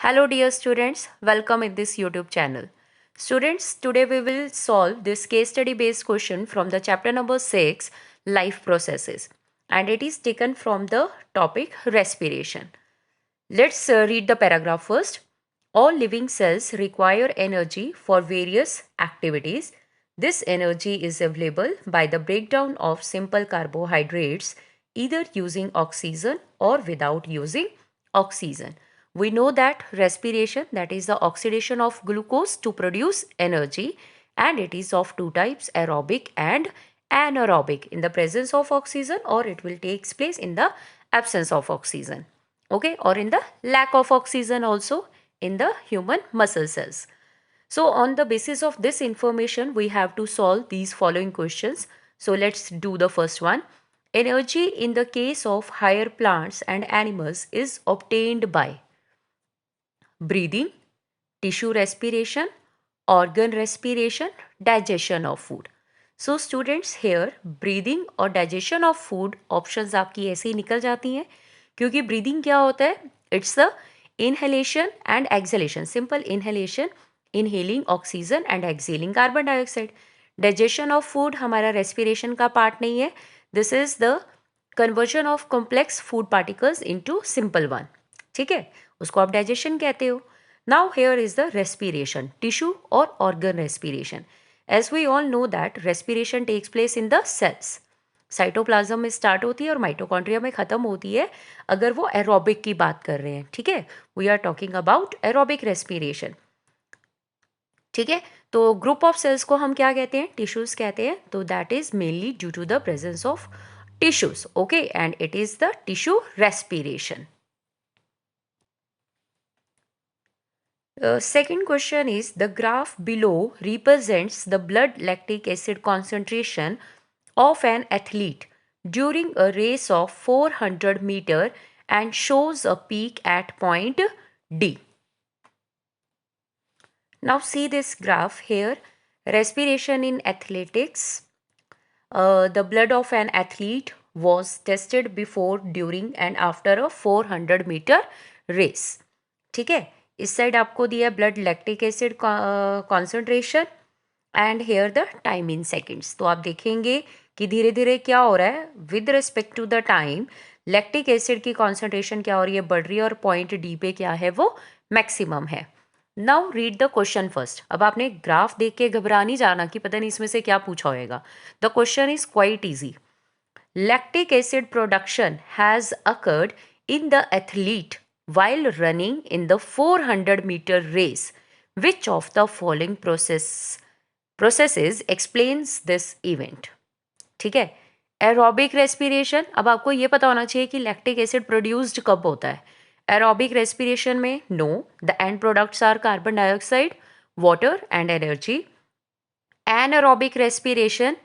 Hello dear students, welcome in this YouTube channel. Students, today we will solve this case study based question from the chapter number 6, life processes, and it is taken from the topic respiration. Let's read the paragraph first. All living cells require energy for various activities. This energy is available by the breakdown of simple carbohydrates, either using oxygen or without using oxygen. We know that respiration, that is the oxidation of glucose to produce energy, and it is of two types, aerobic and anaerobic, in the presence of oxygen, or it will take place in the absence of oxygen. Okay, or in the lack of oxygen also in the human muscle cells. So on the basis of this information, we have to solve these following questions. So let's do the first one. Energy in the case of higher plants and animals is obtained by breathing, tissue respiration, organ respiration, digestion of food. So students, here breathing और digestion of food options आपकी ऐसे ही निकल जाती हैं, क्योंकि breathing क्या होता है? It's the inhalation and exhalation, simple inhalation, inhaling oxygen and exhaling carbon dioxide. Digestion of food हमारा respiration का part नहीं है. This is the conversion of complex food particles into simple one. ठीक है, उसको आप digestion कहते हो. Now here is the respiration, tissue or organ respiration. As we all know that respiration takes place in the cells. Cytoplasm में start होती है और माइटोकॉन्ड्रिया में ख़त्म होती है, अगर वो एरोबिक की बात कर रहे हैं. ठीक है, we are talking about aerobic respiration. ठीक है, तो ग्रुप ऑफ सेल्स को हम क्या कहते हैं? टिश्यूज कहते हैं. तो that is mainly due to the presence of tissues. Okay, and it is the tissue respiration. Second question is, the graph below represents the blood lactic acid concentration of an athlete during a race of 400 meter and shows a peak at point D. Now see this graph here. Respiration in athletics. The blood of an athlete was tested before, during and after a 400 meter race. ठीक है, इस side आपको दिया है blood lactic acid concentration and here the time in seconds. तो आप देखेंगे कि धीरे धीरे क्या हो रहा है with respect to the time, lactic acid की कॉन्सेंट्रेशन क्या हो रही है, बढ़ रही है, और पॉइंट डी पे क्या है, वो मैक्सिमम है. Now read the question first. अब आपने ग्राफ देख के घबरा नहीं जाना कि पता नहीं इसमें से क्या पूछा होएगा. The question is quite easy. Lactic acid production has occurred in the athlete while running in the 400 meter race. Which of the following processes explains this event? ठीक है, एरोबिक रेस्पिरेशन. अब आपको ये पता होना चाहिए कि लैक्टिक एसिड प्रोड्यूस्ड कब होता है. एरोबिक रेस्पिरेशन में no, the end products are carbon dioxide, water and energy. Anaerobic respiration,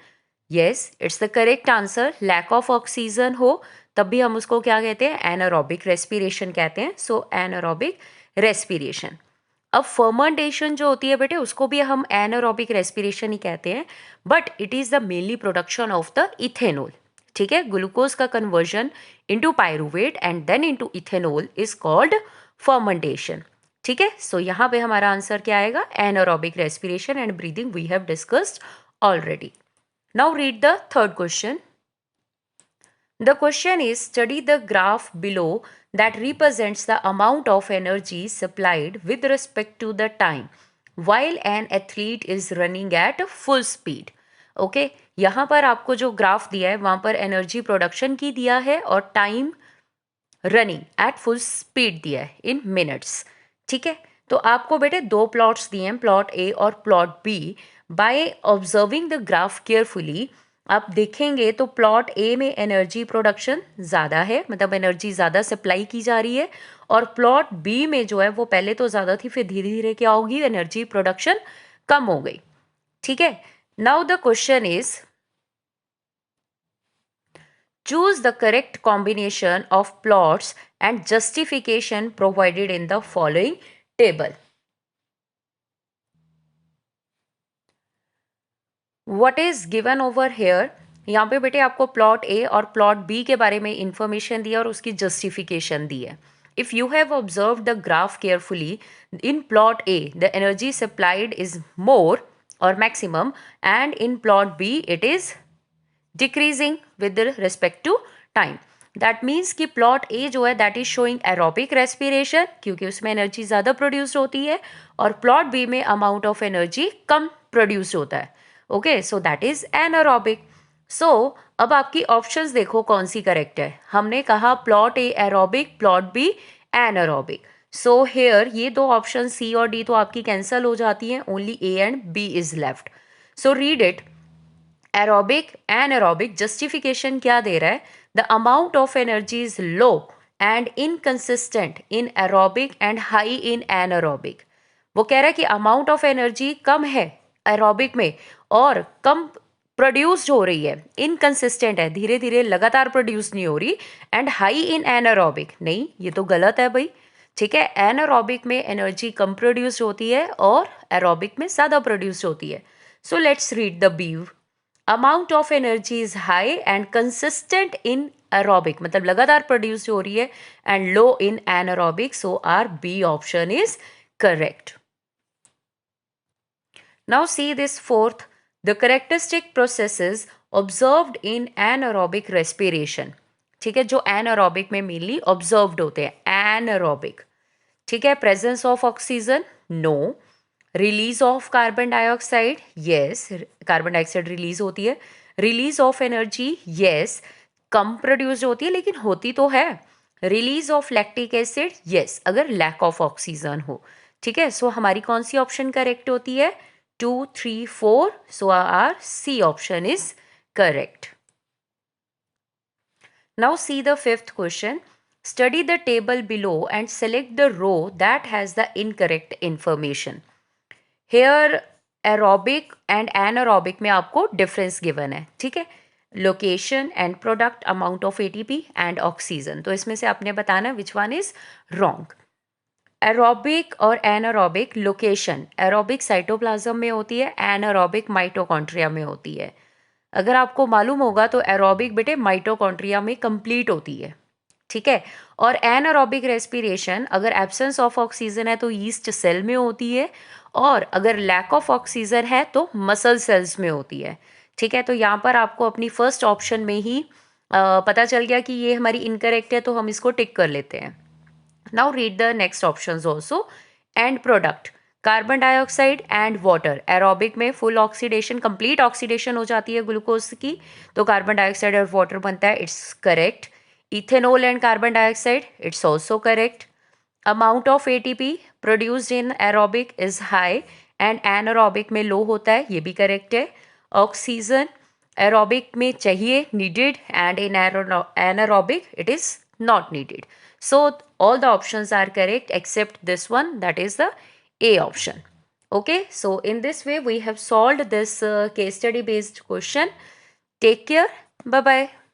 yes, it's the correct answer. Lack of oxygen हो तब भी हम उसको क्या कहते हैं? एनारोबिक रेस्पिरेशन कहते हैं. सो एनारोबिक रेस्पिरेशन. अब फर्मेंटेशन जो होती है बेटे, उसको भी हम एनारोबिक रेस्पिरेशन ही कहते हैं, but it is the mainly production of the ethanol. ठीक है, ग्लूकोज का conversion into pyruvate and then into ethanol is called fermentation. ठीक है, सो यहाँ पे हमारा आंसर क्या आएगा? Anaerobic respiration and breathing we have discussed already. Now read the third question. The question is, study the graph below that represents the amount of energy supplied with respect to the time while an athlete is running at full speed. Okay, यहाँ पर आपको जो graph दिया है वहाँ पर energy production की दिया है और time running at full speed दिया है इन मिनट्स. ठीक है, तो आपको बेटे दो प्लॉट्स दिए हैं, प्लॉट ए और plot B. By observing the graph carefully आप देखेंगे तो प्लॉट ए में एनर्जी प्रोडक्शन ज़्यादा है, मतलब एनर्जी ज़्यादा सप्लाई की जा रही है, और प्लॉट बी में जो है वो पहले तो ज़्यादा थी, फिर धीरे धीरे क्या होगी, एनर्जी प्रोडक्शन कम हो गई. ठीक है, now the question is, choose the correct combination of plots and justification provided in the following table. What is given over here, यहाँ पे बेटे आपको प्लॉट ए और प्लॉट बी के बारे में इंफॉर्मेशन दी है और उसकी जस्टिफिकेशन दी है. If you have observed the graph carefully, in plot A the energy supplied is more or maximum, and in plot B it is decreasing with respect to time. That means कि plot A जो है that is showing aerobic respiration, क्योंकि उसमें energy ज़्यादा produce होती है, और plot B में अमाउंट ऑफ एनर्जी कम प्रोड्यूस होता है. Okay, so that is anaerobic. So अब आपकी ऑप्शंस देखो कौन सी करेक्ट है. हमने कहा plot A aerobic, plot B anaerobic. So here ये दो ऑप्शन सी और डी तो आपकी कैंसिल हो जाती हैं, only A and B is left. So read it. Aerobic anaerobic justification क्या दे रहा है? The amount of energy is low and inconsistent in aerobic and high in anaerobic. वो कह रहा है कि अमाउंट ऑफ एनर्जी कम है एरोबिक में और कम प्रोड्यूस हो रही है, इनकंसिस्टेंट है, धीरे धीरे लगातार प्रोड्यूस नहीं हो रही, एंड हाई इन एनारोबिक. नहीं, ये तो गलत है भाई. ठीक है, एनारोबिक में एनर्जी कम प्रोड्यूस होती है और एरोबिक में ज़्यादा प्रोड्यूस होती है. So let's read the B. Amount of energy is high and consistent in aerobic, मतलब लगातार प्रोड्यूस हो रही है, and low in anaerobic. So our B option is correct. Now see this fourth. The characteristic processes observed in anaerobic respiration. ठीक है, जो anaerobic में mainly observed होते हैं एनारोबिक. ठीक है, presence of oxygen, no. Release of carbon dioxide, yes, carbon dioxide release होती है. रिलीज ऑफ एनर्जी, येस, कम प्रोड्यूस होती है लेकिन होती तो है. Release of lactic acid, yes, अगर लैक ऑफ ऑक्सीजन हो. ठीक है, सो हमारी कौन सी ऑप्शन करेक्ट होती है? 2, 3, 4. So our C option is correct. Now see the fifth question. Study the table below and select the row that has the incorrect information. Here aerobic and anaerobic में आपको difference given है. ठीक है, location and product, amount of ATP and oxygen. तो इसमें से आपने बताना which one is wrong. Aerobic और एनारोबिक लोकेशन, एरोबिक साइटोप्लाज्म में होती है, एनारोबिक माइटोकॉन्ड्रिया में होती है. अगर आपको मालूम होगा तो एरोबिक बेटे माइटोकॉन्ड्रिया में कंप्लीट होती है. ठीक है, और एनारोबिक रेस्पिरेशन अगर एब्सेंस ऑफ ऑक्सीजन है तो ईस्ट सेल में होती है, और अगर लैक ऑफ ऑक्सीजन है तो मसल सेल्स में होती है. ठीक है, तो यहाँ पर आपको अपनी फर्स्ट ऑप्शन में ही पता चल गया कि ये हमारी इनकरेक्ट है, तो हम इसको टिक कर लेते हैं. Now read the next options also. And product, carbon dioxide and water. Aerobic में फुल ऑक्सीडेशन, कंप्लीट ऑक्सीडेशन हो जाती है ग्लूकोज की, तो कार्बन डाइऑक्साइड और वाटर बनता है. It's correct. Ethanol and carbon dioxide, it's also correct. Amount of ATP produced in aerobic is high and anaerobic में लो होता है, ये भी करेक्ट है. ऑक्सीजन एरोबिक में चाहिए, needed, and in anaerobic it is not needed. So all the options are correct except this one, that is the A option. Okay, so in this way we have solved this case study based question. Take care. Bye bye.